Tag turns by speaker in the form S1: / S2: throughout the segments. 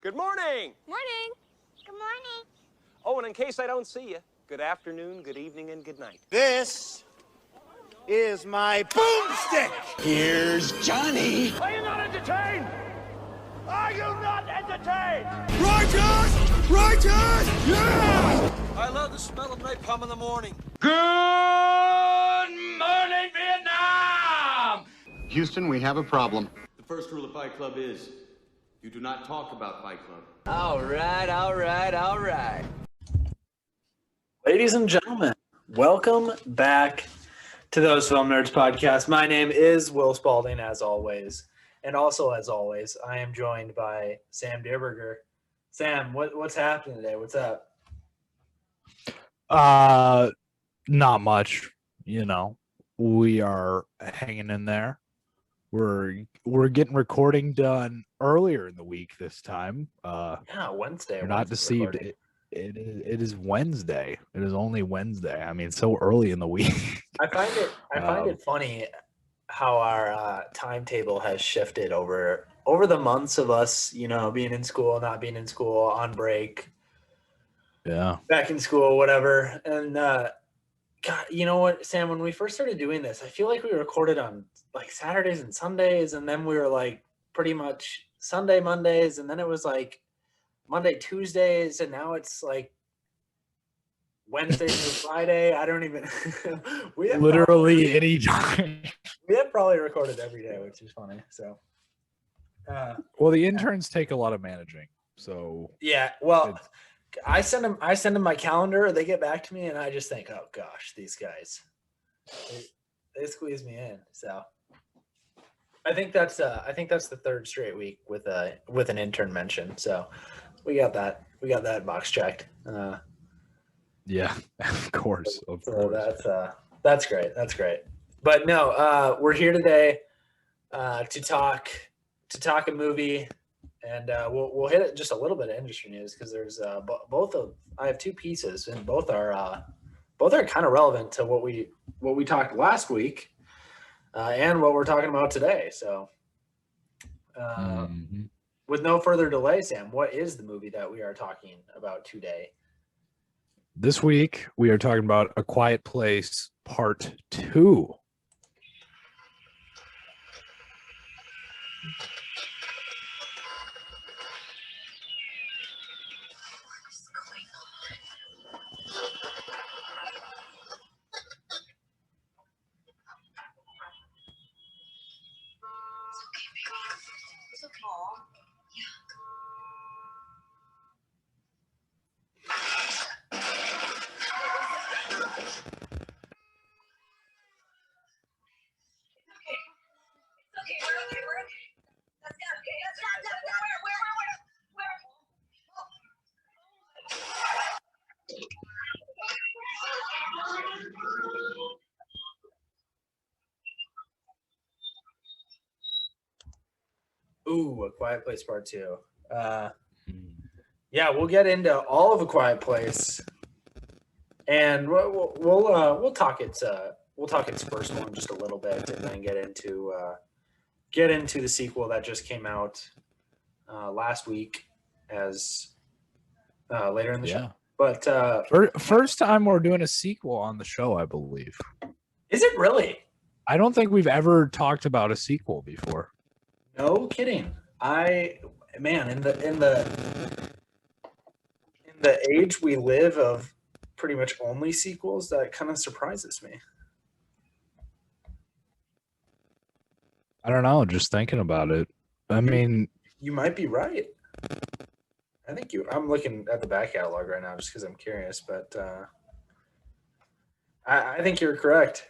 S1: Good morning.
S2: Morning.
S3: Good morning.
S1: Oh, and in case I don't see you, good afternoon, good evening, and good night.
S4: This is my boomstick.
S5: Here's Johnny.
S1: Are you not entertained? Are you not entertained?
S4: Righteous! Righteous! Yeah!
S5: I love the smell of napalm in the morning.
S1: Good morning, Vietnam!
S6: Houston, we have a problem.
S7: The first rule of Fight Club is you do not talk about Fight Club.
S8: All right. Ladies and gentlemen, welcome back to Those Film Nerds podcast. My name is Will Spalding, as always. And also, as always, I am joined by Sam Deerberger. Sam, what's happening today? What's up?
S9: Not much. We are hanging in there. We're getting recording done earlier in the week this time.
S8: Wednesday.
S9: You're not deceived. It is Wednesday. It is only Wednesday. I mean, so early in the week.
S8: I find it funny how our timetable has shifted over the months of us, being in school, not being in school, on break, back in school, whatever. And God, you know what, Sam? When we first started doing this, I feel like we recorded on like Saturdays and Sundays, and then we were like pretty much Sunday, Mondays, and then it was like Monday, Tuesdays, and now it's like Wednesday through Friday. I don't even.
S9: Literally any time.
S8: We have probably recorded every day, which is funny. So.
S9: Well, the interns take a lot of managing, so.
S8: Yeah, well, I send them my calendar. They get back to me, and I just think, oh gosh, these guys, they squeeze me in. So. I think that's the third straight week with an intern mention. So we got that box checked.
S9: Yeah, of course.
S8: So that's great. That's great. But no, we're here today to talk a movie, and we'll hit it just a little bit of industry news because there's I have two pieces, and both are kind of relevant to what we talked last week. And what we're talking about today. So, with no further delay, Sam, what is the movie that we are talking about today?
S9: This week, we are talking about A Quiet Place Part 2.
S8: Ooh, A Quiet Place Part 2. Yeah, we'll get into all of A Quiet Place, and we'll talk its first one just a little bit, and then get into the sequel that just came out last week as later in the show. But
S9: first time we're doing a sequel on the show, I believe.
S8: Is it really?
S9: I don't think we've ever talked about a sequel before.
S8: No kidding. In the age we live of pretty much only sequels, that kind of surprises me.
S9: I don't know, just thinking about it. I mean,
S8: you might be right. I'm looking at the back catalog right now just because I'm curious, but I think you're correct.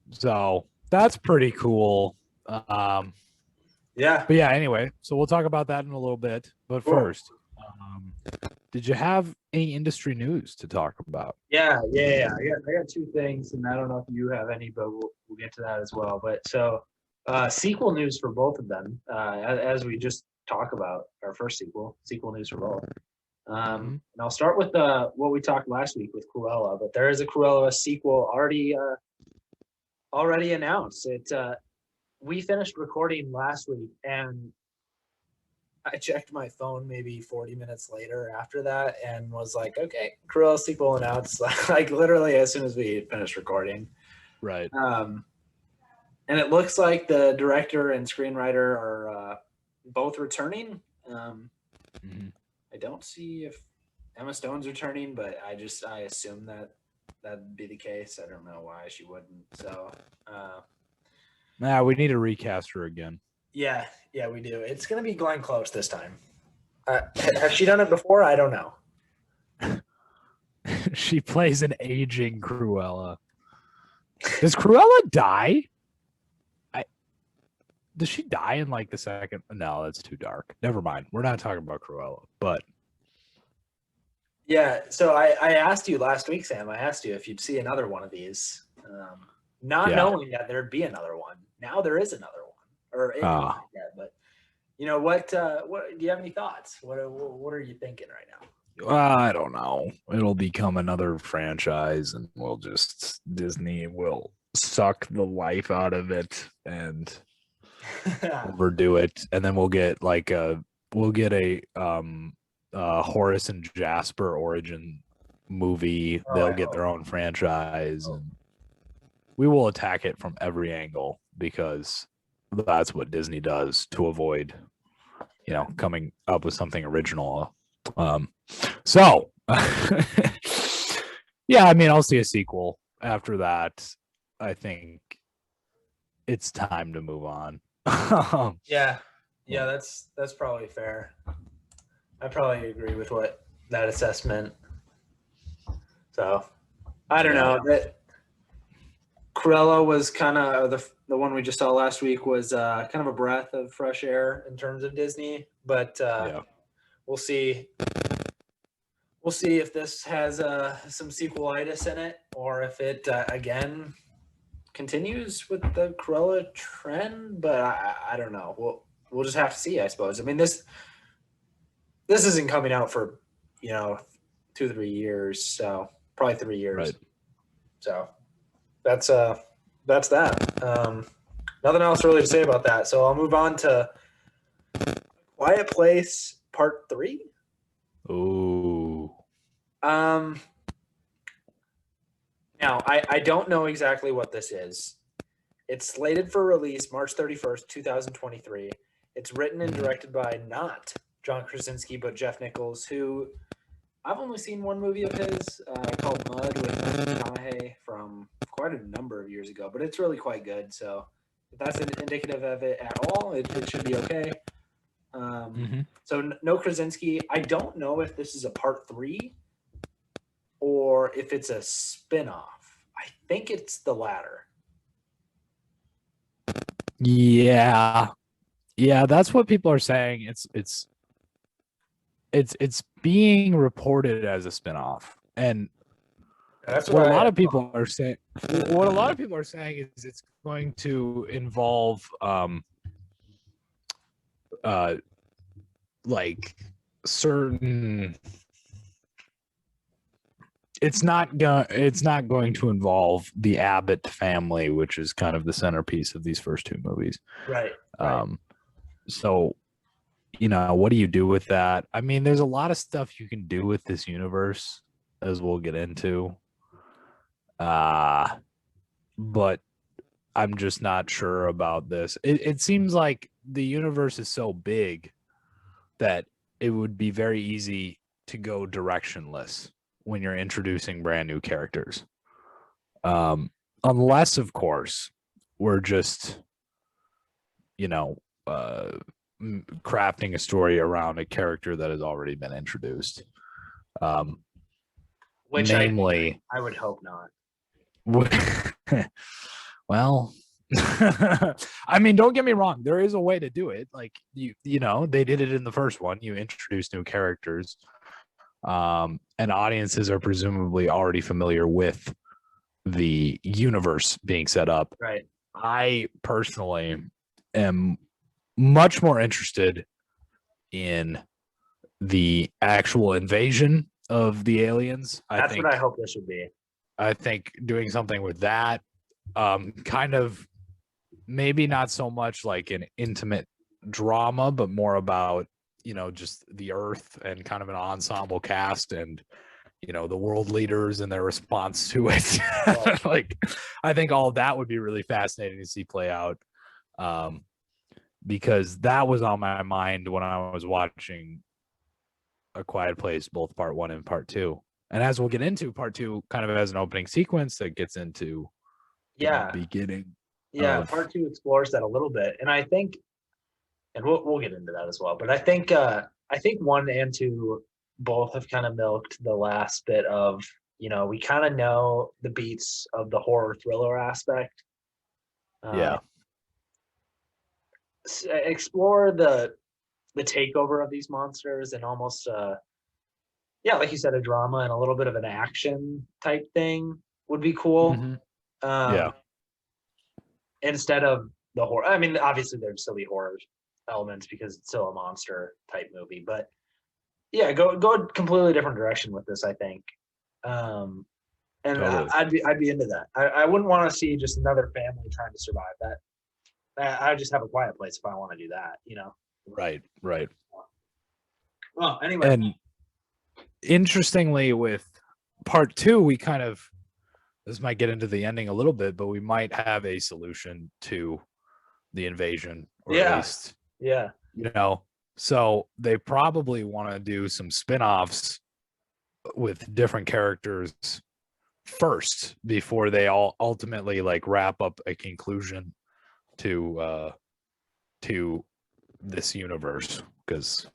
S9: So that's pretty cool.
S8: Yeah.
S9: But yeah, anyway, so we'll talk about that in a little bit. But first, did you have any industry news to talk about?
S8: Yeah. I got two things, and I don't know if you have any, but we'll get to that as well. But so sequel news for both of them, as we just talk about our first sequel news for both. And I'll start with what we talked last week with Cruella, but there is a Cruella sequel already announced. We finished recording last week, and I checked my phone maybe 40 minutes later after that and was like, okay, Cruella sequel announced, like literally as soon as we finished recording.
S9: Right.
S8: And it looks like the director and screenwriter are both returning. I don't see if Emma Stone's returning, but I assume that'd be the case. I don't know why she wouldn't. So,
S9: we need to recast her again.
S8: yeah, we do. It's gonna be Glenn Close this time. Has she done it before? I don't know.
S9: She plays an aging Cruella. Does Cruella die? Does she die in like the second? No, that's too dark. Never mind. We're not talking about Cruella, but
S8: yeah. So I asked you last week, Sam. I asked you if you'd see another one of these, not knowing that there'd be another one. Now there is another one, or but you know what? What do you have any thoughts? What are you thinking right now?
S9: I don't know. It'll become another franchise, and Disney will suck the life out of it and overdo it, and then we'll get a Horace and Jasper origin movie. They'll get their own franchise, and we will attack it from every angle because that's what Disney does to avoid, coming up with something original. So yeah, I mean, I'll see a sequel after that. I think it's time to move on.
S8: Yeah, that's probably fair. I probably agree with that assessment. So I don't know. That Cruella was kind of the one we just saw last week was kind of a breath of fresh air in terms of Disney, but we'll see. We'll see if this has some sequelitis in it, or if it again continues with the Cruella trend. But I don't know. We'll just have to see, I suppose. I mean, this isn't coming out for 2-3 years, so probably 3 years.
S9: Right.
S8: So that's that. Nothing else really to say about that. So I'll move on to Quiet Place Part 3.
S9: Ooh.
S8: Now I don't know exactly what this is. It's slated for release March 31st, 2023. It's written and directed by not John Krasinski, but Jeff Nichols, who I've only seen one movie of his called Mud with McConaughey from quite a number of years ago, but it's really quite good. So if that's indicative of it at all, it should be okay. So no Krasinski. I don't know if this is a part 3 or if it's a spin-off. I think it's the latter.
S9: Yeah, that's what people are saying. It's being reported as a spin-off, and
S8: that's
S9: what a lot of people are saying. What a lot of people are saying is it's going to involve like certain. It's not going to involve the Abbott family, which is kind of the centerpiece of these first 2 movies.
S8: Right.
S9: So, what do you do with that? I mean, there's a lot of stuff you can do with this universe, as we'll get into. But I'm just not sure about this. It seems like the universe is so big that it would be very easy to go directionless when you're introducing brand new characters. Unless, of course, we're just, crafting a story around a character that has already been introduced.
S8: Which
S9: namely,
S8: I would hope not.
S9: Well, I mean, don't get me wrong. There is a way to do it. Like they did it in the first one. You introduce new characters. And audiences are presumably already familiar with the universe being set up.
S8: Right.
S9: I personally am much more interested in the actual invasion of the aliens.
S8: That's what I hope this would be.
S9: I think doing something with that, kind of maybe not so much like an intimate drama, but more about, just the Earth and kind of an ensemble cast and the world leaders and their response to it. Like, I think all of that would be really fascinating to see play out, because that was on my mind when I was watching A Quiet Place, both part 1 and part 2. And as we'll get into, part 2 kind of has an opening sequence that gets into the beginning.
S8: Part 2 explores that a little bit, and I think, and we'll get into that as well. But I think 1 and 2 both have kind of milked the last bit of, we kind of know the beats of the horror thriller aspect. Explore the takeover of these monsters and almost like you said, a drama and a little bit of an action type thing would be cool. Instead of the horror. I mean, obviously there'd still be horror elements because it's still a monster type movie, but go a completely different direction with this, I think. And totally. I'd be into that. I wouldn't want to see just another family trying to survive that. I just have A Quiet Place if I want to do that,
S9: Right.
S8: Well, anyway.
S9: And interestingly, with part 2, we kind of, this might get into the ending a little bit, but we might have a solution to the invasion, or at least, so they probably want to do some spin-offs with different characters first before they all ultimately like wrap up a conclusion to this universe, because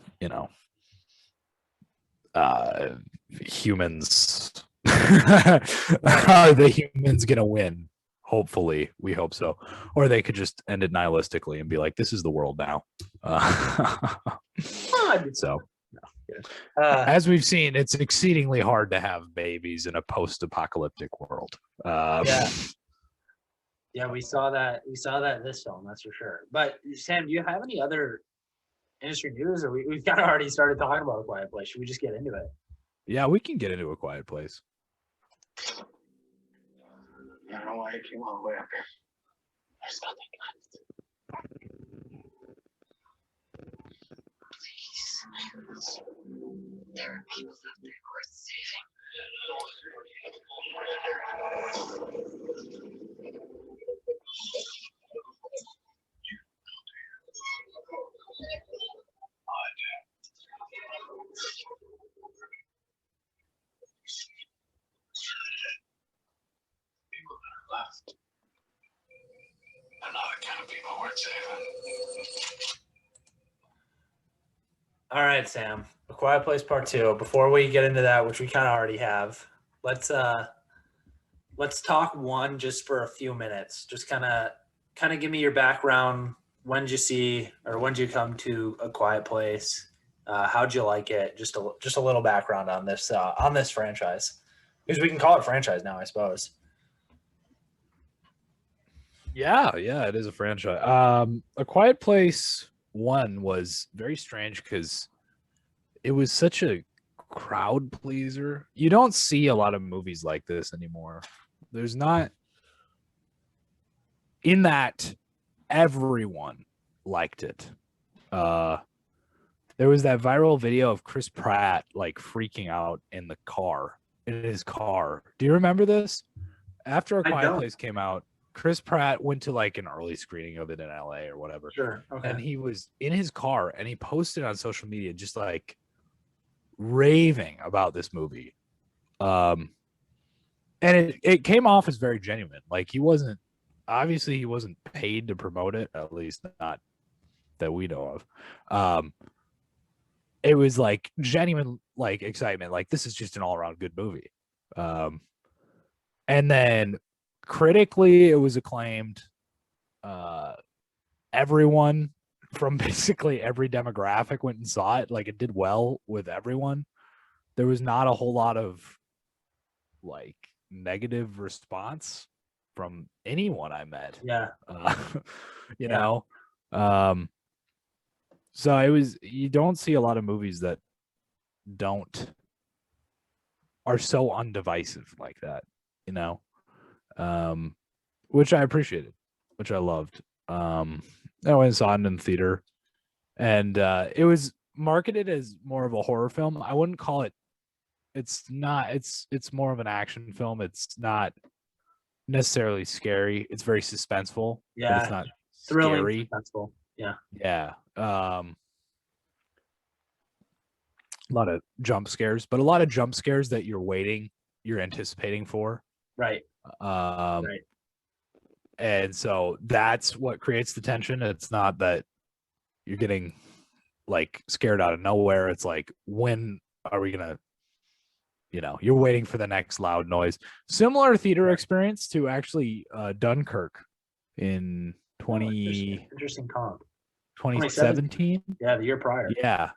S9: humans are the humans gonna win? Hopefully, we hope so. Or they could just end it nihilistically and be like, this is the world now. So as we've seen, it's exceedingly hard to have babies in a post-apocalyptic world.
S8: We saw that in this film, that's for sure. But Sam, do you have any other industry news, or we've kind of already started talking about A Quiet Place? Should we just get into it?
S9: Yeah, we can get into A Quiet Place.
S6: I don't know why you came all the way up here.
S8: There's nothing left.
S6: Please. There are people out there worth saving. People that are left. They're not the kind of people worth saving.
S8: All right, Sam. A Quiet Place Part 2. Before we get into that, which we kind of already have, let's talk 1 just for a few minutes. Just kind of give me your background. When did you come to A Quiet Place? How'd you like it? Just a little background on this franchise, because we can call it franchise now, I suppose.
S9: Yeah, it is a franchise. A Quiet Place 1 was very strange because it was such a crowd pleaser. You don't see a lot of movies like this anymore. There's not, in that everyone liked it. There was that viral video of Chris Pratt like freaking out in his car. Do you remember this? After A Quiet Place came out, Chris Pratt went to like an early screening of it in LA or whatever.
S8: Sure. Okay.
S9: And he was in his car and he posted on social media just like raving about this movie. And it came off as very genuine. Like he wasn't paid to promote it, at least not that we know of. It was like genuine like excitement, like this is just an all-around good movie. And then critically it was acclaimed. Everyone from basically every demographic went and saw it. Like it did well with everyone. There was not a whole lot of like negative response from anyone I met. You know. So you don't see a lot of movies that are so undivisive like that, which I appreciated, which I loved. I went and saw it in theater, and it was marketed as more of a horror film. I wouldn't call it. It's not. It's more of an action film. It's not necessarily scary. It's very suspenseful. But
S8: Yeah.
S9: it's not
S8: Thrilling,
S9: scary.
S8: suspenseful. Yeah.
S9: Yeah. A lot of jump scares, but a lot of jump scares that you're anticipating for.
S8: Right.
S9: Right. And so that's what creates the tension. It's not that you're getting like scared out of nowhere. It's like, when are we gonna, you're waiting for the next loud noise. Similar theater experience to actually Dunkirk in
S8: Interesting comp.
S9: 2017.
S8: Yeah, the year prior.
S9: Yeah.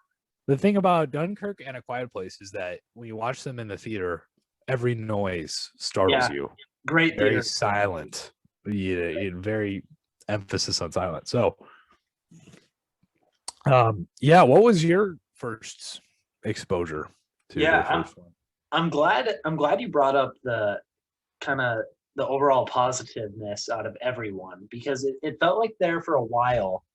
S9: The thing about Dunkirk and A Quiet Place is that when you watch them in the theater, every noise startles you.
S8: Great
S9: Very
S8: theater.
S9: silent. Very emphasis on silence. So, what was your first exposure to the first one?
S8: I'm glad you brought up the kind of the overall positiveness out of everyone, because it felt like there for a while,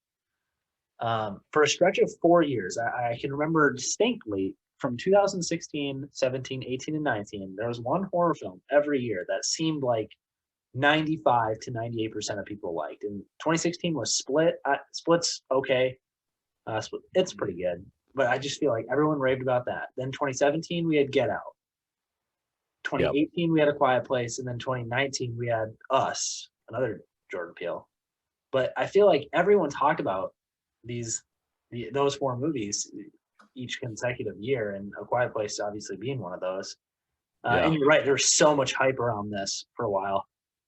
S8: for a stretch of 4 years. I can remember distinctly from 2016, 17, 18, and 19, there was one horror film every year that seemed like 95 to 98% of people liked. And 2016 was Split. Split's okay. It's pretty good, but I just feel like everyone raved about that. Then 2017, we had Get Out. 2018, we had A Quiet Place. And then 2019, we had Us, another Jordan Peele. But I feel like everyone talked about those four movies each consecutive year, and A Quiet Place obviously being one of those. And you're right, there was so much hype around this for a while.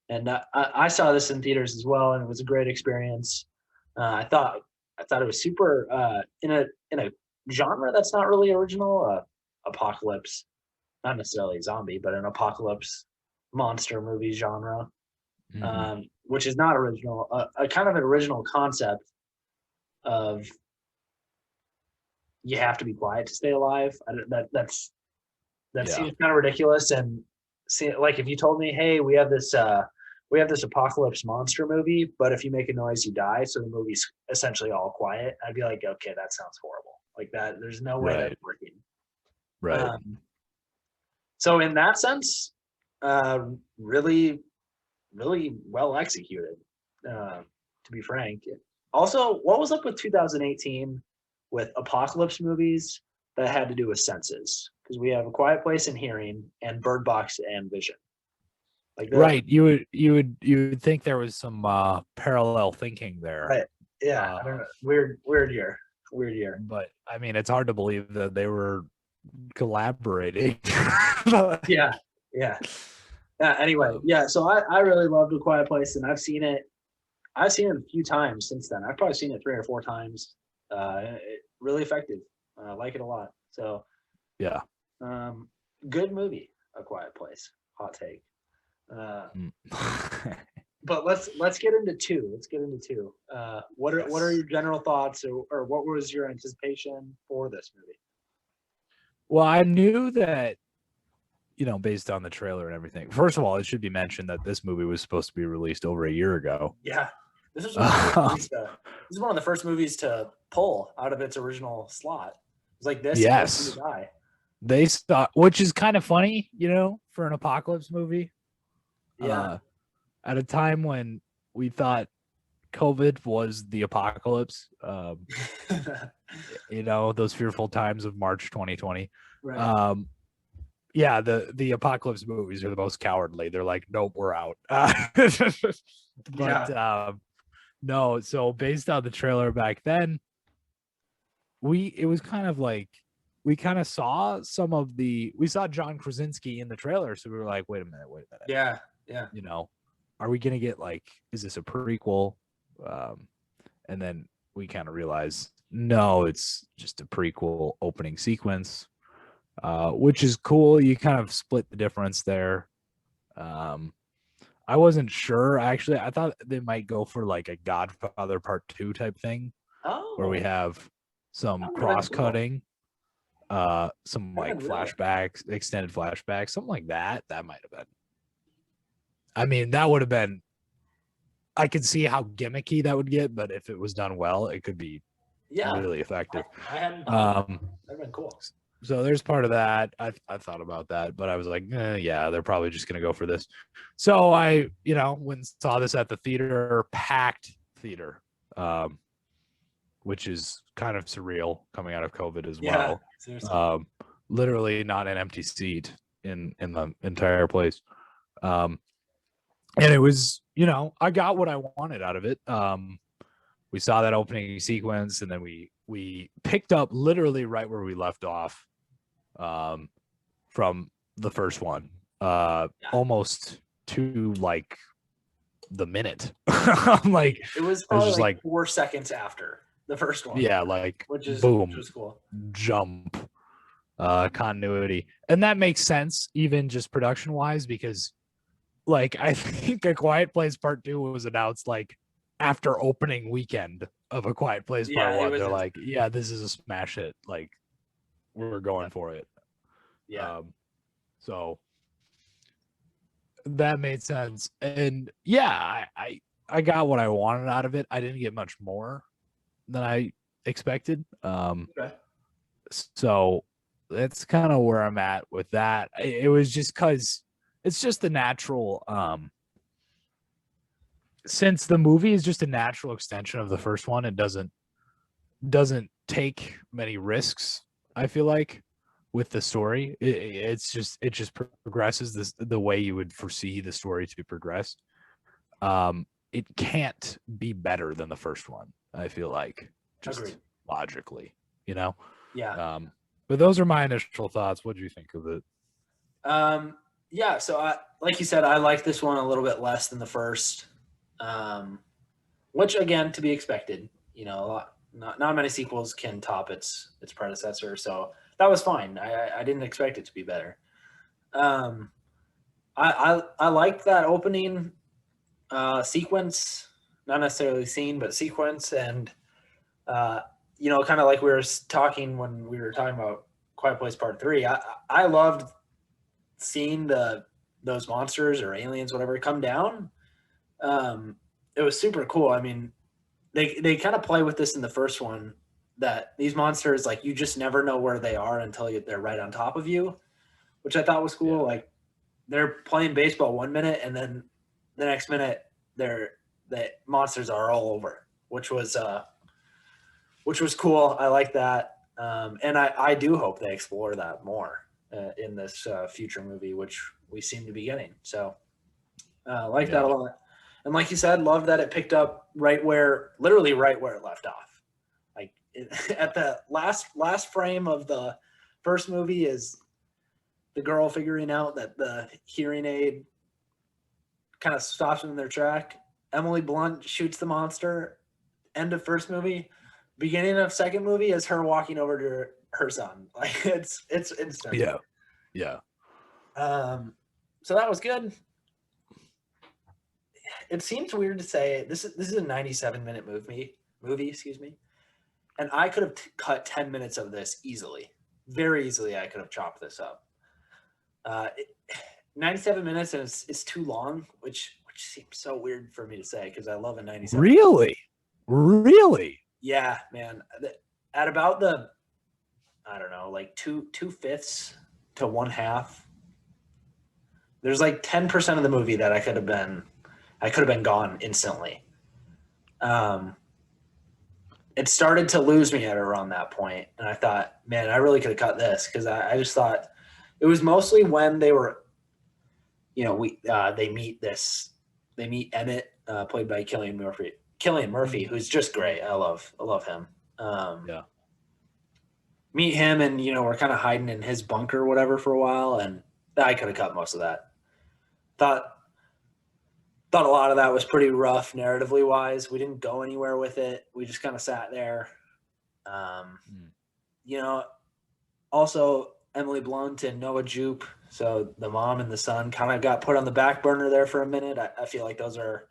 S8: And I saw this in theaters as well, and it was a great experience. I thought it was super in a genre that's not really original, apocalypse, not necessarily a zombie, but an apocalypse monster movie genre, which is not original. A kind of an original concept of you have to be quiet to stay alive. That seems kind of ridiculous. And like if you told me, hey, we have this apocalypse monster movie, but if you make a noise, you die. So the movie's essentially all quiet. I'd be like, okay, that sounds horrible. Like that, there's no way that's working.
S9: Right.
S8: So in that sense, really, really well executed, to be frank. Also, what was up with 2018 with apocalypse movies that had to do with senses? Because we have A Quiet Place and Hearing, and Bird Box and Vision.
S9: Right. You would think there was some parallel thinking there.
S8: Right. Yeah. I don't know. Weird year.
S9: But I mean, it's hard to believe that they were collaborating.
S8: Yeah. Anyway, yeah. So I really loved A Quiet Place, and I've seen it a few times since then. I've probably seen it 3 or 4 times. Really effective. I like it a lot. So
S9: yeah.
S8: Good movie, A Quiet Place. Hot take. But let's get into 2. What are your general thoughts, or what was your anticipation for this movie?
S9: Well, I knew that, based on the trailer and everything. First of all, it should be mentioned that this movie was supposed to be released over a year ago.
S8: Yeah, this is one of the first movies to pull out of its original slot. It was like this.
S9: Yes. They thought, which is kind of funny, for an apocalypse movie.
S8: Yeah.
S9: At a time when we thought COVID was the apocalypse, those fearful times of March 2020.
S8: Right.
S9: Yeah, the apocalypse movies are the most cowardly. They're like, nope, we're out. No, so based on the trailer back then, it was kind of like, we kind of saw we saw John Krasinski in the trailer, so we were like, wait a minute.
S8: Yeah.
S9: Are we gonna get is this a prequel? And then we kind of realized, no, it's just a prequel opening sequence, which is cool. You kind of split the difference there. I wasn't sure, actually. I thought they might go for a Godfather Part 2 type thing, where we have some cross-cutting, some flashbacks, extended flashbacks, something like that. That might have been. I mean, that would have been. I could see how gimmicky that would get, but if it was done well, it could be
S8: Yeah.
S9: really effective.
S8: I hadn't.
S9: Um,
S8: That'd been cool.
S9: so there's part of that. I thought about that, but I was like, yeah, they're probably just gonna go for this. So I, went and saw this at the theater, packed theater, which is kind of surreal coming out of COVID as
S8: Yeah,
S9: well.
S8: seriously.
S9: Literally not an empty seat in the entire place. And it was, I got what I wanted out of it. We saw that opening sequence, and then we picked up literally right where we left off from the first one, almost to like the minute. Like
S8: It was
S9: it
S8: probably
S9: just
S8: like
S9: like
S8: 4 seconds after the first one.
S9: yeah, like
S8: which
S9: boom,
S8: was cool.
S9: jump, continuity, and that makes sense even just production wise, because like I think A Quiet Place Part 2 was announced like after opening weekend of A Quiet Place Part
S8: Yeah, it
S9: 1.
S8: was
S9: They're
S8: a-
S9: like, yeah, this is a smash hit, like we're going for it.
S8: Yeah,
S9: So that made sense, and yeah, I got what I wanted out of it. I didn't get much more than I expected.
S8: okay.
S9: So that's kind of where I'm at with that. It was just because it's just the natural since the movie is just a natural extension of the first one, it doesn't take many risks, I feel like, with the story. It just progresses the way you would foresee the story to progress. It can't be better than the first one, I feel like, just
S8: Agreed.
S9: logically,
S8: Yeah.
S9: But those are my initial thoughts. What do you think of it?
S8: Yeah, so I, like you said, I like this one a little bit less than the first, which again, to be expected. Not many sequels can top its predecessor, so that was fine. I didn't expect it to be better. I liked that opening sequence, not necessarily scene, but sequence, and kind of like we were talking when we were talking about Quiet Place Part 3. I loved seeing those monsters or aliens, whatever, come down. It was super cool. I mean, they kind of play with this in the first one, that these monsters, like, you just never know where they are until they're right on top of you, which I thought was cool.
S9: Yeah.
S8: Like, they're playing baseball 1 minute, and then the next minute the monsters are all over, which was cool. I like that. And I do hope they explore that more in this future movie, which we seem to be getting. So like that a lot. And like you said, love that it picked up literally right where it left off. Like at the last frame of the first movie is the girl figuring out that the hearing aid kind of stops them in their track. Emily Blunt shoots the monster. End of first movie. Beginning of second movie is her walking over to her son. Like, it's instant.
S9: Yeah.
S8: So that was good. It seems weird to say this is a 97-minute movie, excuse me. And I could have cut 10 minutes of this easily. Very easily I could have chopped this up. 97 minutes, and it's too long, which seems so weird for me to say, because I love a 97.
S9: Really?
S8: Yeah, man. At about the, I don't know, like 2/5 to 1/2, there's like 10% of the movie that I could have been gone instantly. It started to lose me at around that point, and I thought, man, I really could have cut this, because I just thought it was mostly when they were, they meet Emmett, played by Cillian Murphy, who's just great. I love him.
S9: Yeah.
S8: Meet him, and we're kind of hiding in his bunker or whatever for a while, and I could have cut most of that. Thought a lot of that was pretty rough narratively wise. We didn't go anywhere with it. We just kind of sat there. Also Emily Blunt and Noah Jupe, so the mom and the son, kind of got put on the back burner there for a minute. I feel like those are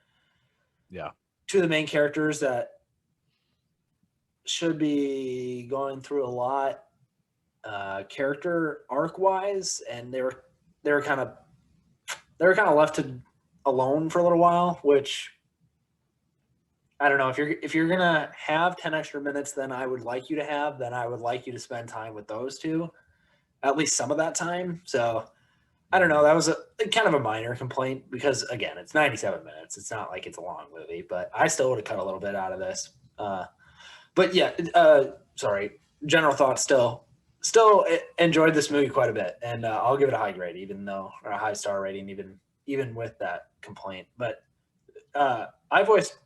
S8: two of the main characters that should be going through a lot character arc wise, and they were kind of left alone for a little while, which I don't know, if you're gonna have 10 extra minutes then I would like you to spend time with those two, at least some of that time. So I don't know. That was a kind of a minor complaint because again, it's 97 minutes. It's not like it's a long movie, but I still would have cut a little bit out of this. But yeah, sorry. General thoughts still enjoyed this movie quite a bit, and I'll give it a high grade, or a high star rating, even with that complaint. But I voiced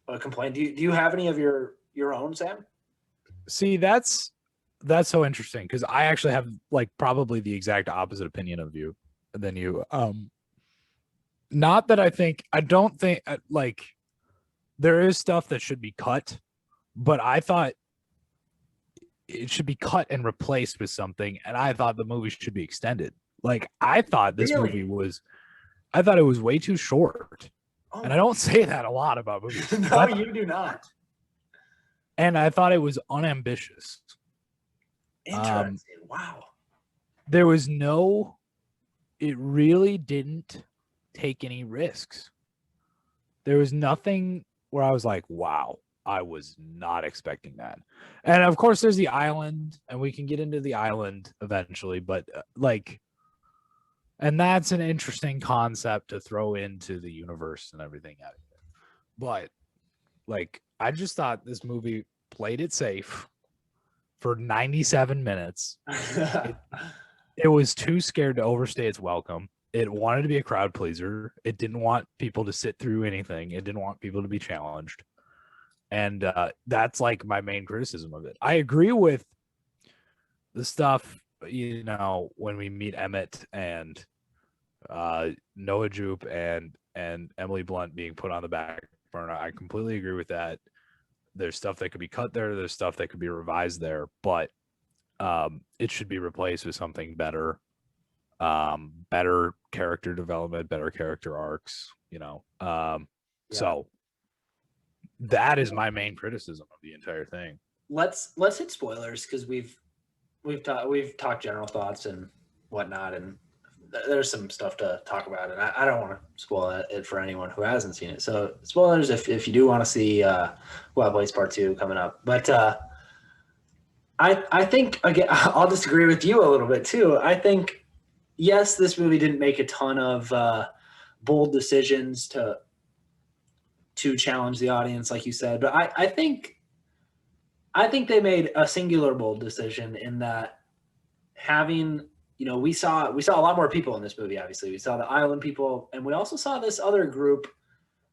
S8: a complaint. Do you have any of your own, Sam?
S9: See, that's so interesting because I actually have like probably the exact opposite opinion of you than you. Not that I don't think like there is stuff that should be cut, but I thought it should be cut and replaced with something, and I thought the movie should be extended. Like I thought this movie was, I thought it was way too short. Oh. And I don't say that a lot about movies.
S8: No, you do not.
S9: And I thought it was unambitious.
S8: Interesting. Wow.
S9: There was it really didn't take any risks. There was nothing where I was like, wow, I was not expecting that. And of course there's the island, and we can get into the island eventually, but and that's an interesting concept to throw into the universe and everything out of it. But like, I just thought this movie played it safe for 97 minutes. It was too scared to overstay its welcome. It wanted to be a crowd pleaser. It didn't want people to sit through anything. It didn't want people to be challenged. And that's like my main criticism of it. I agree with the stuff, when we meet Emmett and Noah Jupe and Emily Blunt being put on the back burner. I completely agree with that. There's stuff that could be cut there. There's stuff that could be revised there, but it should be replaced with something better. Better character development, better character arcs, So that is my main criticism of the entire thing.
S8: Let's hit spoilers because we've talked general thoughts and whatnot, and there's some stuff to talk about, and I don't want to spoil it for anyone who hasn't seen it. So spoilers if you do want to see Wild Blades Part 2 coming up. But I think, again, I'll disagree with you a little bit too. I think, yes, this movie didn't make a ton of bold decisions to challenge the audience, like you said, but I think they made a singular bold decision in that having, we saw a lot more people in this movie. Obviously, we saw the island people, and we also saw this other group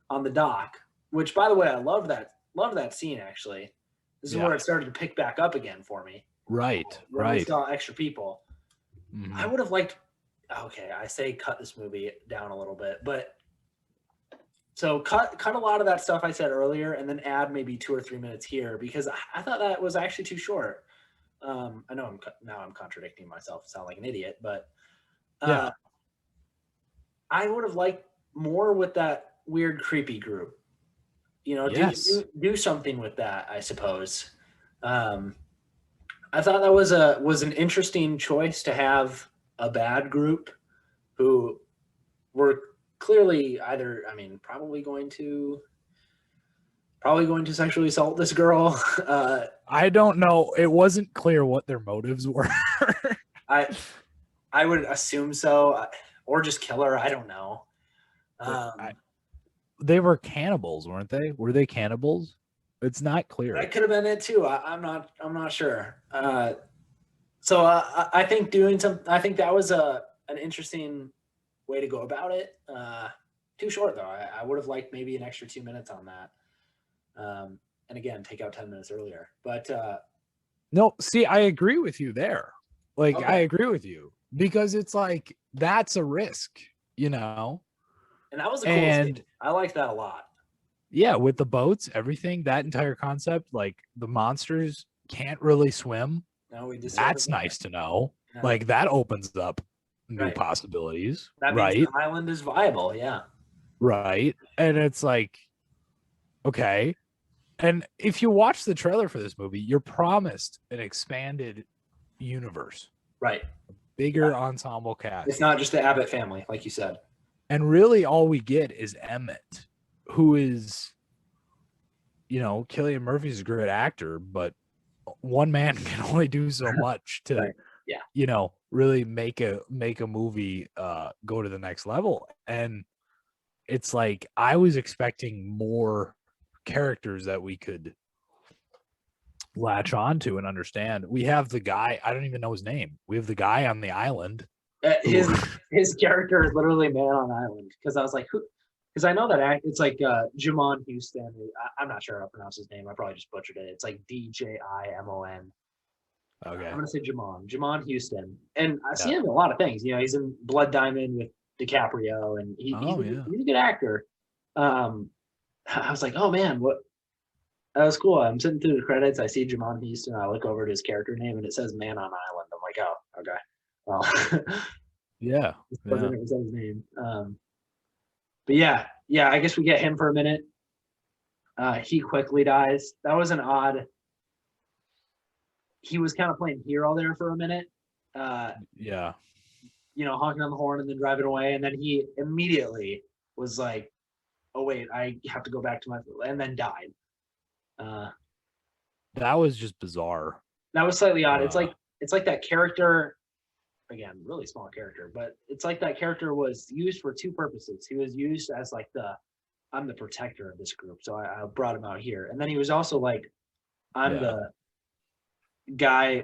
S8: on the dock. Which, by the way, I love that scene. Actually, this is where it started to pick back up again for me.
S9: Right.
S8: We saw extra people.
S9: Mm-hmm.
S8: I would have liked. Okay, I say cut this movie down a little bit, but so cut a lot of that stuff I said earlier, and then add maybe 2 or 3 minutes here because I thought that was actually too short. I know I'm contradicting myself, sound like an idiot, but I would have liked more with that weird, creepy group. Do something with that, I suppose. I thought that was an interesting choice to have a bad group who were clearly probably going to sexually assault this girl.
S9: I don't know. It wasn't clear what their motives were.
S8: I would assume so, or just kill her. I don't know.
S9: They were cannibals, weren't they? Were they cannibals? It's not clear.
S8: That could have been it too. I'm not sure. So I think that was an interesting way to go about it. Too short though. I would have liked maybe an extra 2 minutes on that. And again, take out 10 minutes earlier. But
S9: no, see, I agree with you there. Like,
S8: okay.
S9: I agree with you because it's like that's a risk,
S8: And that was a cool scene. I liked that a lot.
S9: Yeah, with the boats, everything, that entire concept, like the monsters can't really swim.
S8: No,
S9: that's nice to know. Yeah. Like that opens up new possibilities.
S8: That means the island is viable, yeah.
S9: Right. And it's like, okay. And if you watch the trailer for this movie, you're promised an expanded universe.
S8: Right.
S9: A bigger ensemble cast.
S8: It's not just the Abbott family, like you said.
S9: And really all we get is Emmett, who is Cillian Murphy's a great actor, but one man can only do so much to,
S8: Right. Yeah.
S9: Really make a movie go to the next level. And it's like I was expecting more characters that we could latch onto and understand. We have the guy, I don't even know his name. We have the guy on the island.
S8: His character is literally man on island, because I was like, who? Because I know that it's like Jamon Houston. I'm not sure how to pronounce his name. I probably just butchered it. It's like DJIMON.
S9: Okay.
S8: I'm gonna say Jamon Houston, and I see him in a lot of things. He's in Blood Diamond with DiCaprio, and he's a good actor. I was like, oh man, what? That was cool. I'm sitting through the credits. I see Jamon Houston. I look over at his character name, and it says "Man on Island." I'm like, oh, okay. Well,
S9: yeah.
S8: Wasn't his name. But yeah, I guess we get him for a minute. He quickly dies. That was an odd. He was kind of playing hero there for a minute.
S9: Yeah.
S8: Honking on the horn and then driving away, and then he immediately was like, "Oh wait, I have to go back to my," and then died.
S9: That was just bizarre.
S8: That was slightly odd. It's like that character. Again, really small character, but it's like that character was used for two purposes. He was used as like I'm the protector of this group, so I brought him out here. And then he was also like, I'm the guy,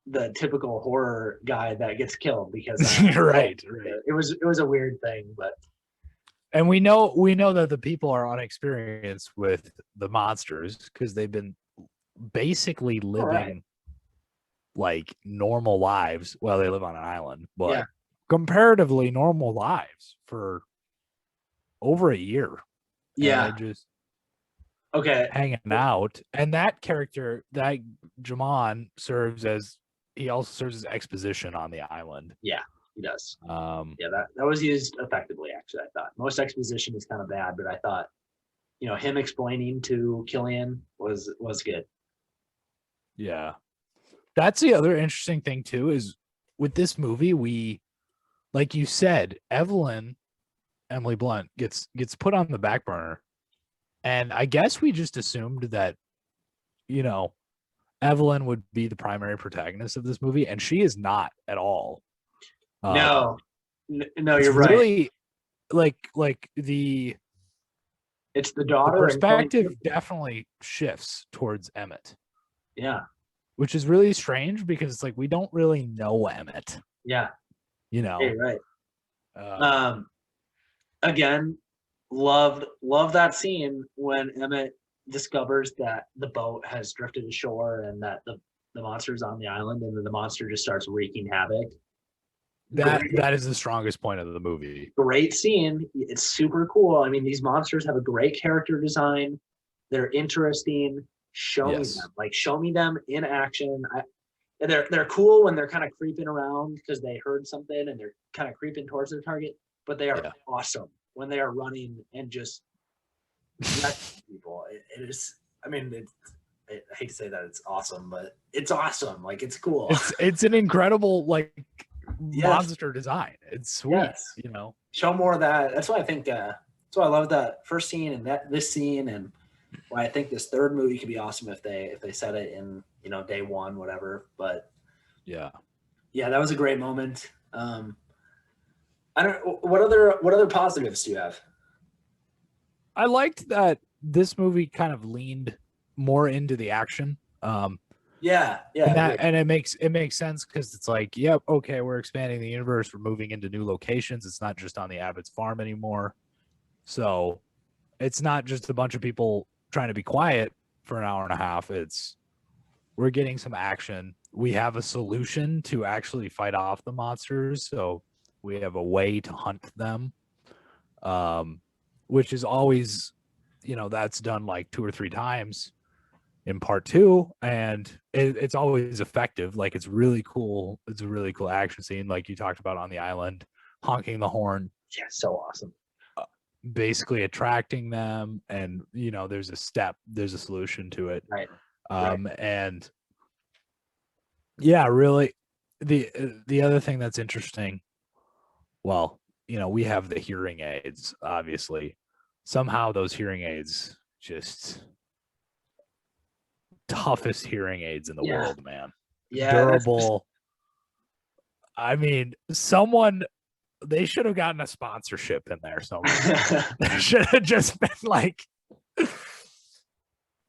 S8: the typical horror guy that gets killed because
S9: right.
S8: It was a weird thing, but.
S9: And we know that the people are unexperienced with the monsters because they've been basically living like normal lives. Well, they live on an island, but comparatively normal lives for over a year.
S8: Yeah.
S9: Just
S8: hanging
S9: out. And that character, that Jamon, he also serves as exposition on the island.
S8: Yeah, he does.
S9: That
S8: was used effectively, actually, I thought. Most exposition is kind of bad, but I thought, him explaining to Cillian was good.
S9: Yeah. That's the other interesting thing too, is with this movie, we, like you said, Emily Blunt gets put on the back burner. And I guess we just assumed that, Evelyn would be the primary protagonist of this movie, and she is not at all.
S8: No, you're right.
S9: Really, like the
S8: it's the daughter.
S9: The perspective definitely shifts towards Emmett.
S8: Yeah.
S9: Which is really strange because it's like we don't really know Emmett.
S8: Yeah.
S9: Hey,
S8: right. Again, loved that scene when Emmett discovers that the boat has drifted ashore and that the monster's on the island, and then the monster just starts wreaking havoc.
S9: That is the strongest point of the movie.
S8: Great scene. It's super cool. I mean, these monsters have a great character design. They're interesting. Show me them in action. They're cool when they're kind of creeping around because they heard something and they're kind of creeping towards their target, but they are awesome when they are running and just people. It is. I mean, I hate to say that it's awesome, but it's awesome. Like, it's cool.
S9: It's an incredible monster design. It's sweet.
S8: Yes. Show more of that. That's why I think. That's why I love that first scene and this scene, and why I think this third movie could be awesome if they set it in day one, whatever. But yeah, that was a great moment. I don't. What other positives do you have?
S9: I liked that this movie kind of leaned more into the action. And it makes sense because it's like, yep, okay, we're expanding the universe, we're moving into new locations. It's not just on the Abbott's farm anymore, so it's not just a bunch of people trying to be quiet for an hour and a half. We're getting some action. We have a solution to actually fight off the monsters, so we have a way to hunt them, which is always, that's done like 2 or 3 times in part 2, and it's always effective. Like, it's really cool. It's a really cool action scene, like you talked about on the island, honking the horn.
S8: Yeah, so awesome.
S9: Basically attracting them, and there's a solution to it.
S8: Right.
S9: And yeah, really, the other thing that's interesting, well, we have the hearing aids. Obviously, somehow those hearing aids just toughest hearing aids in the
S8: Yeah.
S9: world, man.
S8: Yeah, that's
S9: Durable. I mean, they should have gotten a sponsorship in there somewhere. They should have just been like,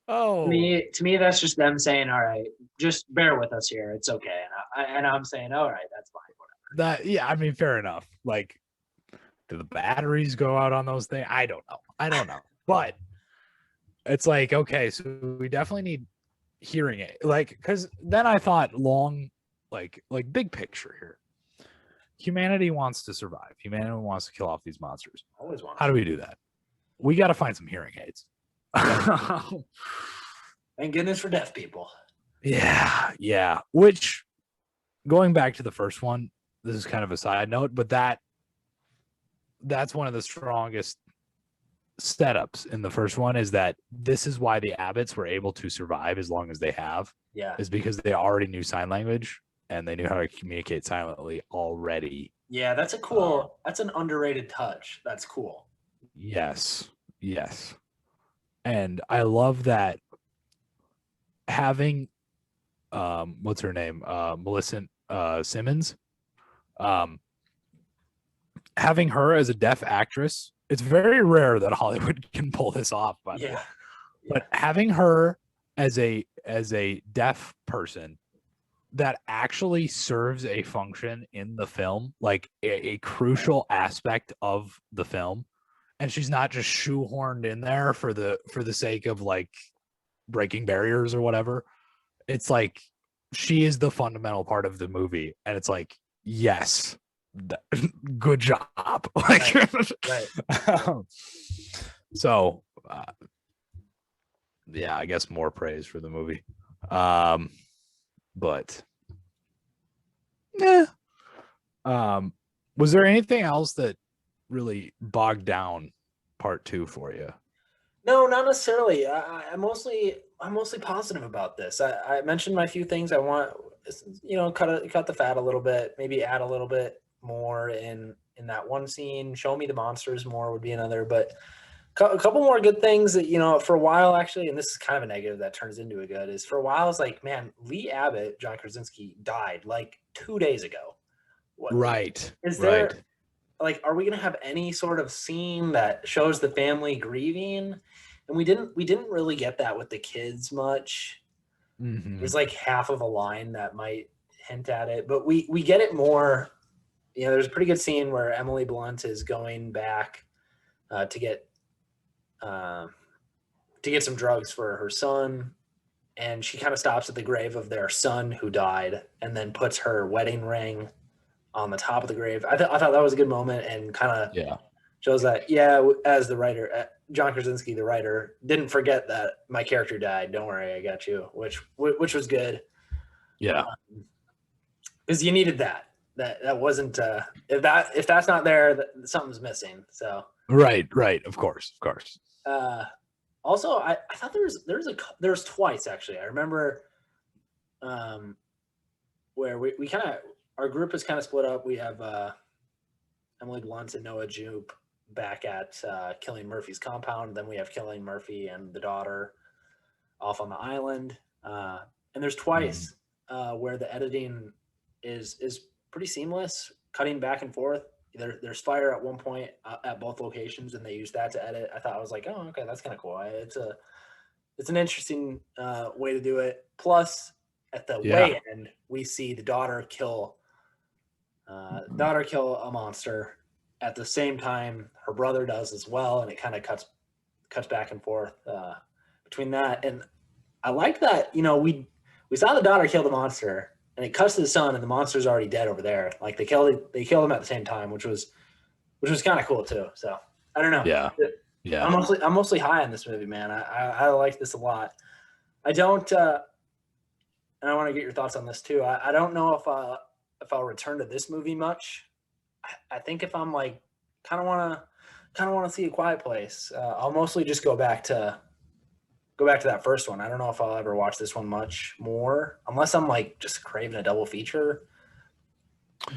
S9: oh,
S8: to me, that's just them saying, "All right, just bear with us here. It's okay." And I'm saying, "All right, that's fine, whatever."
S9: yeah, I mean, fair enough. Like, do the batteries go out on those things? I don't know. But it's like, okay, so we definitely need hearing aid. Like, because then I thought like big picture here. Humanity wants to survive. Humanity wants to kill off these monsters.
S8: Always want.
S9: How do we do that? We got to find some hearing aids.
S8: Thank goodness for deaf people.
S9: Yeah. Which, going back to the first one, this is kind of a side note, but that's one of the strongest setups in the first one, is that this is why the Abbotts were able to survive as long as they have,
S8: Yeah.
S9: is because they already knew sign language and they knew how to communicate silently already.
S8: Yeah, that's that's an underrated touch. That's cool.
S9: Yes. And I love that having what's her name? Millicent Simmons. Having her as a deaf actress, it's very rare that Hollywood can pull this off, by the way. But having her as a deaf person that actually serves a function in the film, like a crucial aspect of the film, and she's not just shoehorned in there for the sake of like breaking barriers or whatever. It's like she is the fundamental part of the movie, and it's like, yes, good job. Like,
S8: Right.
S9: So yeah, I guess more praise for the movie. But yeah. Was there anything else that really bogged down part 2 for you?
S8: No, not necessarily. I'm mostly positive about this. I mentioned my few things I want, cut the fat a little bit, maybe add a little bit more in that one scene. Show me the monsters more would be another, but a couple more good things that, for a while actually, and this is kind of a negative that turns into a good, is for a while I was like, man, Lee Abbott, John Krasinski, died like 2 days ago.
S9: Right.
S8: Is there like, are we going to have any sort of scene that shows the family grieving? And we didn't really get that with the kids much.
S9: Mm-hmm.
S8: There's like half of a line that might hint at it, but we get it more. There's a pretty good scene where Emily Blunt is going back to get some drugs for her son, and she kind of stops at the grave of their son who died, and then puts her wedding ring on the top of the grave. I thought that was a good moment, and kind of shows that, as the writer, John Krasinski, the writer, didn't forget that my character died. Don't worry, I got you, which was good.
S9: Yeah.
S8: Because you needed that. That wasn't if that's not there, something's missing. So
S9: right, of course.
S8: Also, I thought there was twice actually. I remember where we kind of, our group is kind of split up. We have Emily Blunt and Noah Jupe back at Cillian Murphy's compound. Then we have Cillian Murphy and the daughter off on the island. And there's twice where the editing is pretty seamless, cutting back and forth. There's fire at one point at both locations, and they use that to edit. I thought, I was like, oh, okay, that's kind of cool. It's an interesting way to do it. Plus, at the way end, we see the daughter kill a monster at the same time her brother does as well, and it kind of cuts back and forth between that. And I like that, we saw the daughter kill the monster, and it cuts to the son, and the monster's already dead over there. Like they killed him at the same time, which was kind of cool too. So I don't know.
S9: Yeah.
S8: I'm mostly high on this movie, man. I like this a lot. I don't, and I want to get your thoughts on this too. I don't know if I'll return to this movie much. I think if I'm like kind of want to see A Quiet Place, I'll mostly just go back to that first one. I don't know if I'll ever watch this one much more, unless I'm like just craving a double feature.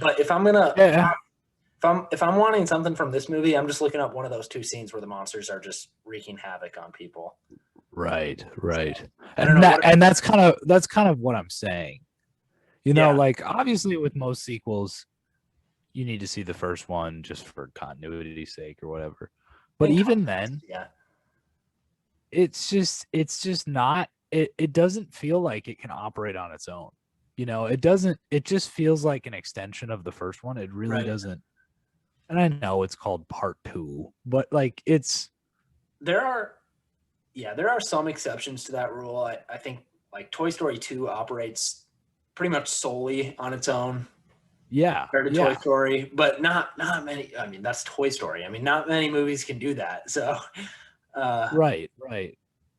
S8: But if I'm gonna, if I'm wanting something from this movie, I'm just looking up one of those 2 scenes where the monsters are just wreaking havoc on people.
S9: Right.
S8: I don't
S9: And
S8: know
S9: that, and that's kind of what I'm saying. You know,
S8: Yeah.
S9: like obviously with most sequels, you need to see the first one just for continuity's sake or whatever. But
S8: And
S9: even then,
S8: yeah,
S9: it's just not it doesn't feel like it can operate on its own. You know, it just feels like an extension of the first one. It really
S8: Right.
S9: doesn't. And I know it's called part 2, but like
S8: there are some exceptions to that rule. I think like Toy Story 2 operates pretty much solely on its own
S9: yeah.
S8: compared to
S9: Yeah.
S8: Toy Story, but not many. I mean, that's Toy Story. I mean, not many movies can do that. So,
S9: Right.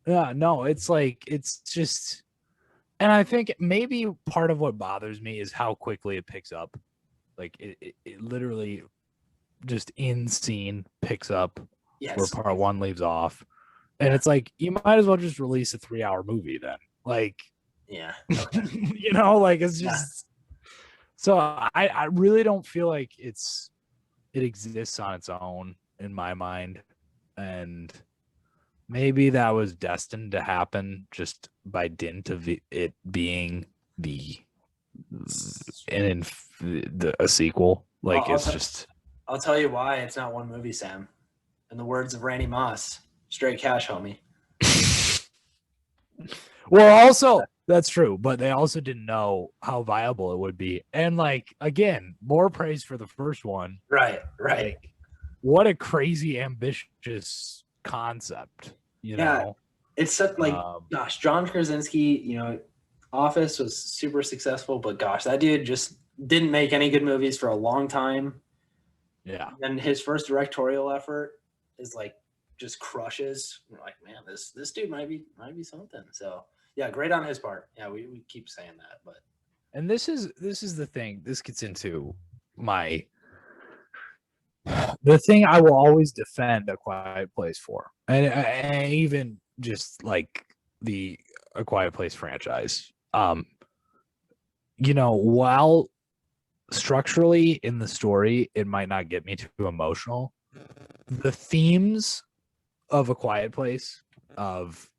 S9: Yeah, no, it's like it's just, and I think maybe part of what bothers me is how quickly it picks up. Like it literally just in scene picks up where
S8: yes,
S9: part 1 leaves off. And it's like you might as well just release a 3-hour movie then. Like,
S8: yeah,
S9: you know, like it's
S8: Yeah.
S9: just so I really don't feel like it exists on its own in my mind. And maybe that was destined to happen just by dint of it being a sequel. Like
S8: I'll
S9: it's
S8: tell-
S9: just
S8: I'll tell you why it's not one movie, Sam. In the words of Randy Moss, straight cash, homie.
S9: well, also that's true, but they also didn't know how viable it would be. And like again, more praise for the first one.
S8: Right.
S9: Like, what a crazy ambitious concept, you
S8: Yeah.
S9: know.
S8: It's such like,
S9: Um,
S8: gosh, John Krasinski, you know, Office was super successful, but gosh, that dude just didn't make any good movies for a long time.
S9: yeah.
S8: And his first directorial effort is like just crushes. We're like, man, this dude might be something. So yeah, great on his part. Yeah, we keep saying that, but
S9: And this is the thing. This gets into the thing I will always defend A Quiet Place for, and even just like the A Quiet Place franchise. You know, while structurally in the story it might not get me too emotional, the themes of A Quiet Place, of,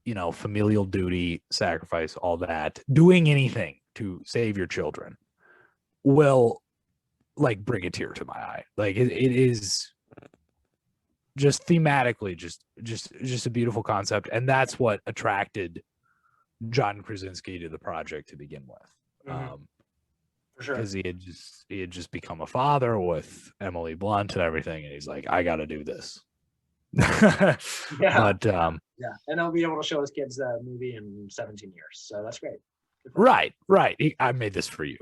S9: you know, familial duty, sacrifice, all that, doing anything to save your children, will like bring a tear to my eye. Like it is just thematically just a beautiful concept, and that's what attracted John Krasinski to the project to begin with.
S8: for sure.
S9: Because he had just become a father with Emily Blunt and everything, and he's like, I got to do this.
S8: Yeah.
S9: But
S8: Yeah, and I'll be able to show his kids that movie in 17 years. So that's great.
S9: right. I made this for you.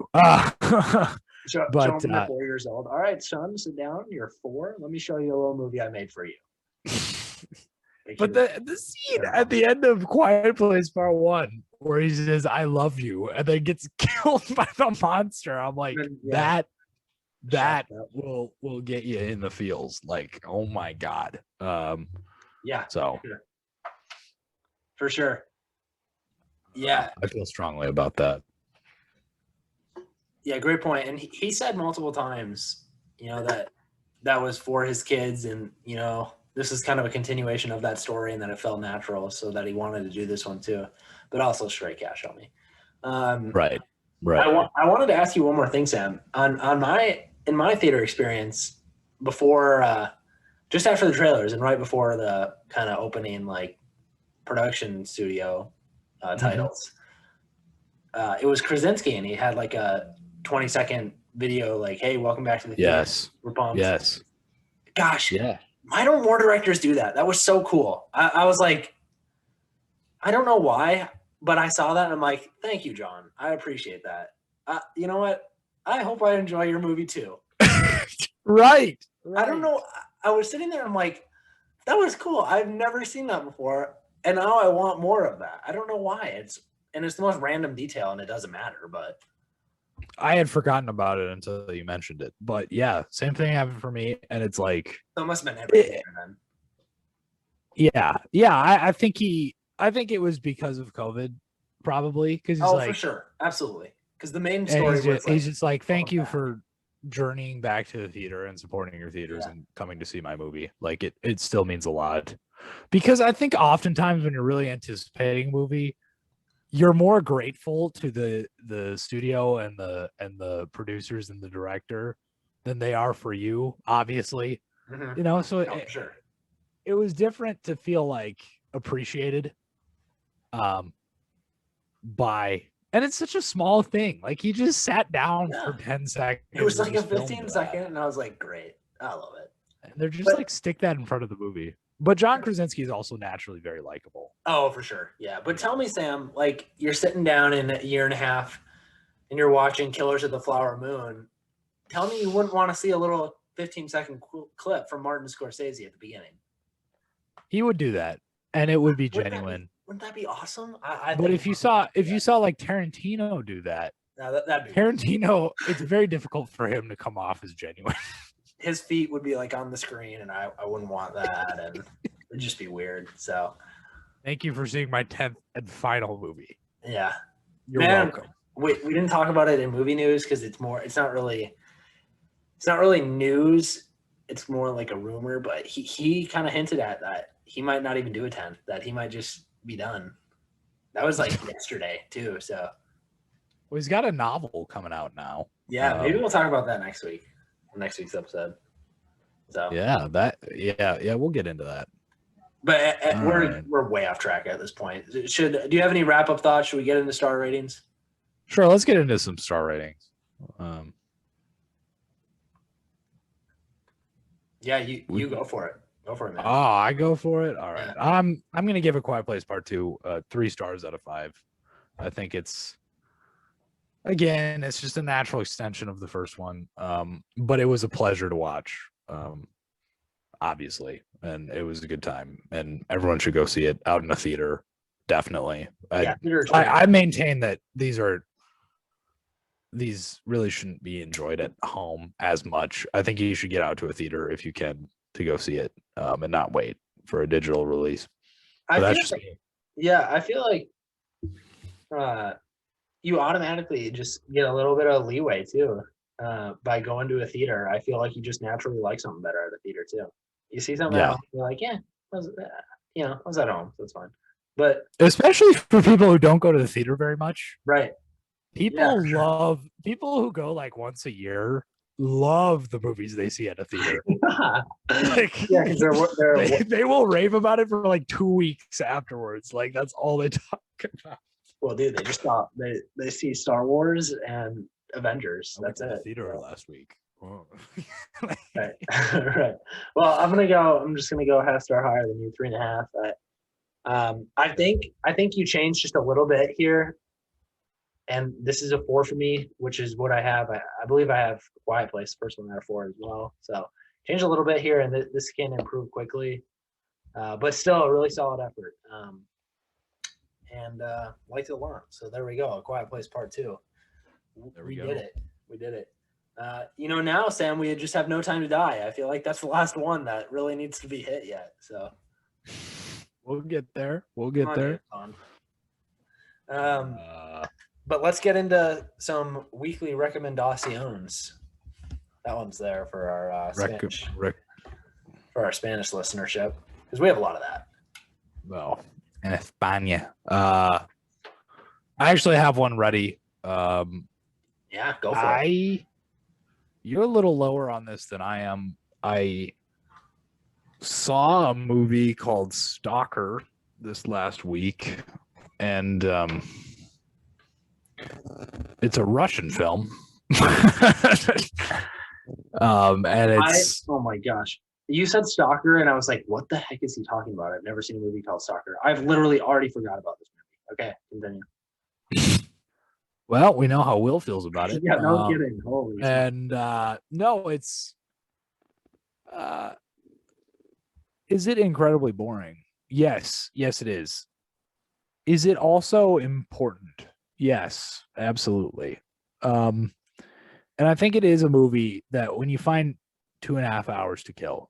S8: Show
S9: But,
S8: them they're 4 years old. All right, son, sit down. You're 4. Let me show you a little movie I made for you.
S9: But the scene at the end of Quiet Place Part 1 where he says, I love you, and then gets killed by the monster, I'm like,
S8: Yeah.
S9: that
S8: Shut up.
S9: will get you in the feels. Like, oh my God.
S8: Yeah,
S9: So
S8: for sure. Yeah,
S9: I feel strongly about that.
S8: yeah, great point. And he said multiple times, you know, that was for his kids, and you know, this is kind of a continuation of that story, and that it felt natural, so that he wanted to do this one too, but also straight cash on me.
S9: Right.
S8: I wanted to ask you one more thing, Sam. In my theater experience, before just after the trailers and right before the kind of opening like production studio titles, it was Krasinski, and he had like a 20-second video like, hey, welcome back to the theater.
S9: Yes.
S8: We're pumped.
S9: Yes.
S8: Gosh,
S9: Yeah.
S8: why don't more directors do that? That was so cool. I was like, I don't know why, but I saw that and I'm like, thank you, John. I appreciate that. You know what? I hope I enjoy your movie too.
S9: Right.
S8: I don't know. I was sitting there. I'm like, that was cool. I've never seen that before, and now I want more of that. I don't know why. It's the most random detail, and it doesn't matter. But
S9: I had forgotten about it until you mentioned it. But yeah, same thing happened for me. And it's like,
S8: so it must have been everything then.
S9: yeah. I think it was because of COVID, probably. Because he's
S8: Oh,
S9: like,
S8: for sure, absolutely. Because the main
S9: and
S8: story
S9: he's
S8: was
S9: just, he's just like, thank
S8: all
S9: you
S8: that.
S9: for journeying back to the theater and supporting your theaters and coming to see my movie. Like it still means a lot. Because I think oftentimes when you're really anticipating a movie, you're more grateful to the studio and the producers and the director than they are for you, obviously.
S8: Mhm.
S9: You know, so
S8: No, for sure.
S9: it was different to feel like appreciated by, and it's such a small thing. Like he just sat down for 10 seconds.
S8: It was
S9: and
S8: like a
S9: just filmed
S8: 15
S9: that.
S8: second, and I was like, great. I love it.
S9: And they're just
S8: But-
S9: like stick that in front of the movie. But John Krasinski is also naturally very likable.
S8: Oh, for sure. Yeah. But tell me, Sam, like you're sitting down in a year and a half and you're watching Killers of the Flower Moon. Tell me you wouldn't want to see a little 15-second clip from Martin Scorsese at the beginning.
S9: He would do that, and it would be
S8: Wouldn't that be-
S9: genuine.
S8: Wouldn't that be awesome? I
S9: But
S8: think
S9: if you saw like Tarantino do that,
S8: no, that'd be
S9: Tarantino, it's very difficult for him to come off as genuine.
S8: his feet would be like on the screen, and I wouldn't want that, and it'd just be weird. So
S9: Thank you for seeing my 10th and final movie.
S8: yeah,
S9: You're
S8: Man,
S9: welcome.
S8: we didn't talk about it in movie news because it's not really news. It's more like a rumor, but he kind of hinted at that he might not even do a 10th, that he might just be done. That was like yesterday too. So
S9: Well, he's got a novel coming out now.
S8: yeah, maybe we'll talk about that next week's episode. So
S9: Yeah, we'll get into that.
S8: but
S9: All
S8: we're
S9: right.
S8: we're way off track at this point. Do you have any wrap up thoughts? Should we get into star ratings?
S9: Sure, let's get into some star ratings.
S8: Yeah, you go for it. Go for it, man.
S9: Oh, I go for it. All right.
S8: Yeah.
S9: I'm gonna give A Quiet Place Part 2 3 stars out of 5. I think it's just a natural extension of the first one. But it was a pleasure to watch. Obviously, and it was a good time, and everyone should go see it out in a theater. Definitely.
S8: Yeah,
S9: I maintain that these really shouldn't be enjoyed at home as much. I think you should get out to a theater if you can to go see it, and not wait for a digital release. But that's just me.
S8: Yeah, I feel like you automatically just get a little bit of leeway too by going to a theater. I feel like you just naturally like something better at a theater too. You see something,
S9: Yeah.
S8: else, you're like, I was at home, so it's fine. But
S9: Especially for people who don't go to the theater very much.
S8: right,
S9: People
S8: for sure.
S9: love people who go like once a year. Love the movies they see at a theater. Like,
S8: yeah, because they're
S9: they will rave about it for like 2 weeks afterwards. Like that's all they talk about.
S8: well, dude, they just saw they see Star Wars and Avengers. That's
S9: I went to
S8: it.
S9: the theater last week. Whoa.
S8: Right. Right. Well, I'm just gonna go half star higher than you, 3.5. I think you changed just a little bit here, and this is a 4 for me, which is what I have. I believe I have Quiet Place, first one out of 4 as well. So change a little bit here, and this can improve quickly, but still a really solid effort. And liked it a lot. So there we go. A Quiet Place Part 2.
S9: There we
S8: did
S9: go.
S8: it. We did it. Now, Sam, we just have No Time to Die. I feel like that's the last one that really needs to be hit yet. So
S9: We'll get there. We'll get there.
S8: But let's get into some weekly recommendations. That one's there for our Spanish, for our Spanish listenership, because we have a lot of that.
S9: Well, in España. I actually have one ready.
S8: Yeah, go for it.
S9: You're a little lower on this than I am. I saw a movie called Stalker this last week, and it's a Russian film. And it's
S8: Oh my gosh. You said Stalker, and I was like, what the heck is he talking about? I've never seen a movie called Stalker. I've literally already forgot about this movie. Okay, continue.
S9: well, we know how Will feels about it.
S8: Yeah, no kidding. Holy shit.
S9: And no, it's is it incredibly boring? Yes it is. Is it also important? Yes, absolutely. And I think it is a movie that when you find 2.5 hours to kill,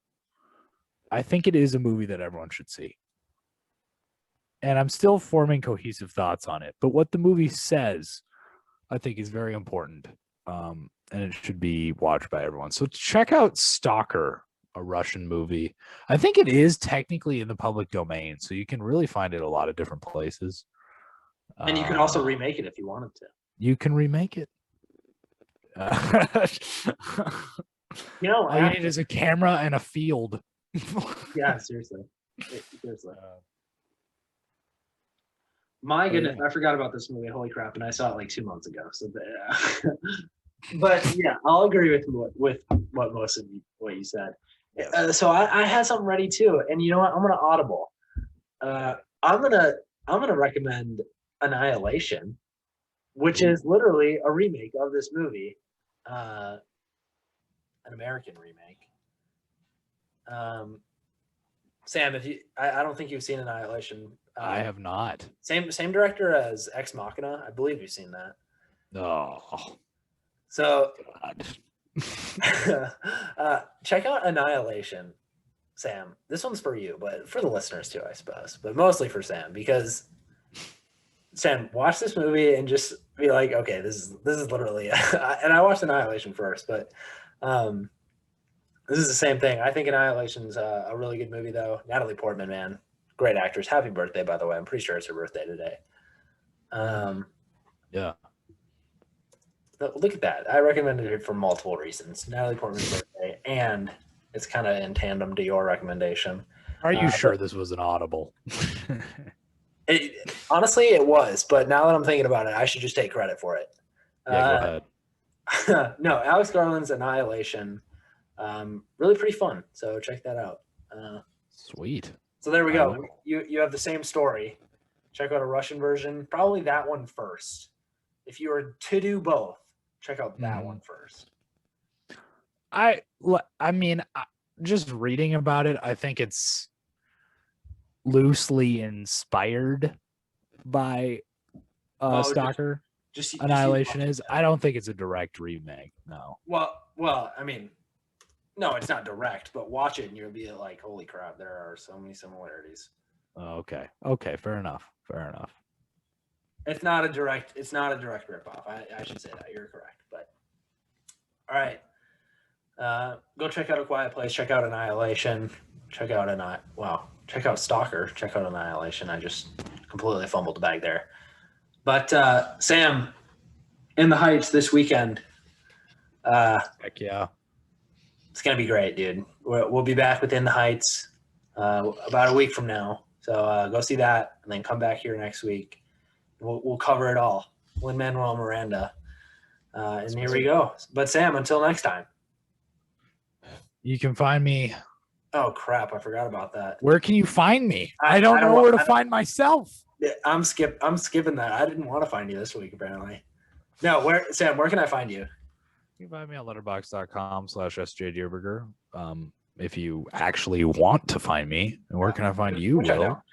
S9: I think it is a movie that everyone should see. And I'm still forming cohesive thoughts on it, but what the movie says, I think, is very important. and it should be watched by everyone. So check out Stalker, a Russian movie. I think it is technically in the public domain, so you can really find it a lot of different places.
S8: And you can also remake it if you wanted to.
S9: You can remake it.
S8: You know,
S9: all you need is a camera and a field.
S8: Yeah, seriously. My goodness, I forgot about this movie. Holy crap! And I saw it like 2 months ago. So, but yeah, I'll agree with what most of what you said. So I had something ready too, and you know what? I'm gonna audible. I'm gonna recommend Annihilation, which is literally a remake of this movie, an American remake. Sam, I don't think you've seen Annihilation.
S9: I have not.
S8: Same director as Ex Machina. I believe you've seen that.
S9: Oh,
S8: so
S9: God.
S8: Check out Annihilation, Sam. This one's for you, but for the listeners too, I suppose. But mostly for Sam, because Sam, watch this movie and just be like, okay, this is literally. And I watched Annihilation first, but this is the same thing. I think Annihilation's a really good movie, though. Natalie Portman, man, great actress. Happy birthday, by the way. I'm pretty sure it's her birthday today.
S9: Yeah.
S8: Look at that. I recommended it for multiple reasons. Natalie Portman's birthday, and it's kind of in tandem to your recommendation.
S9: Are you sure this was an audible?
S8: Honestly, it was. But now that I'm thinking about it, I should just take credit for it.
S9: Yeah, go ahead.
S8: No, Alex Garland's Annihilation. Really pretty fun. So check that out.
S9: Sweet.
S8: So there we go. You have the same story. Check out a Russian version. Probably that one first. If you were to do both, check out that one first.
S9: I mean, just reading about it, I think it's loosely inspired by Stalker.
S8: Just
S9: Annihilation is. I don't think it's a direct remake. No.
S8: Well, I mean, no, it's not direct, but watch it and you'll be like, holy crap, there are so many similarities.
S9: Okay. Fair enough.
S8: It's not a direct ripoff. I should say that. You're correct. But all right. Go check out A Quiet Place, check out Annihilation, check out Stalker, check out Annihilation. I just completely fumbled the bag there. But Sam, In the Heights this weekend.
S9: Heck yeah.
S8: It's gonna be great, dude. We'll be back with In the Heights about a week from now. So go see that, and then come back here next week. We'll cover it all. Lin-Manuel Miranda, and here we go. But Sam, until next time.
S9: You can find me.
S8: Oh crap! I forgot about that.
S9: Where can you find me? I don't know where to find myself.
S8: I'm skipping that. I didn't want to find you this week, apparently. No, Sam? Where can I find you?
S9: You can find me on letterboxd.com/SJDeerberger. If you actually want to find me, and where can I find you, Will?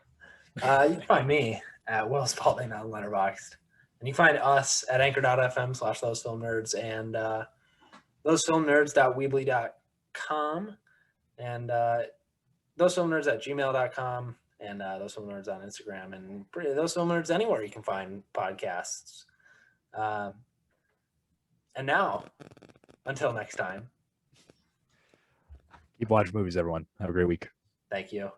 S8: You can find me at Will Spalding on Letterboxd. And you can find us at anchor.fm/thosefilmnerds and thosefilmnerds.weebly.com and thosefilmnerds@gmail.com and thosefilmnerds on Instagram and thosefilmnerds anywhere you can find podcasts. And now, until next time.
S9: Keep watching movies, everyone. Have a great week.
S8: Thank you.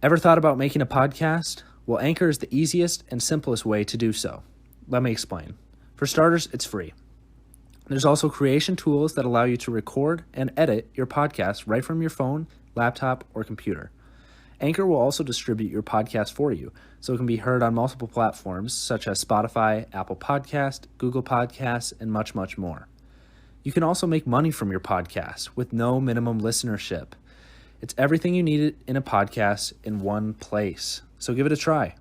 S2: Ever thought about making a podcast? Well, Anchor is the easiest and simplest way to do so. Let me explain. For starters, it's free. There's also creation tools that allow you to record and edit your podcast right from your phone, laptop, or computer. Anchor will also distribute your podcast for you, so it can be heard on multiple platforms such as Spotify, Apple Podcast, Google Podcasts, and much, much more. You can also make money from your podcast with no minimum listenership. It's everything you need in a podcast in one place. So give it a try.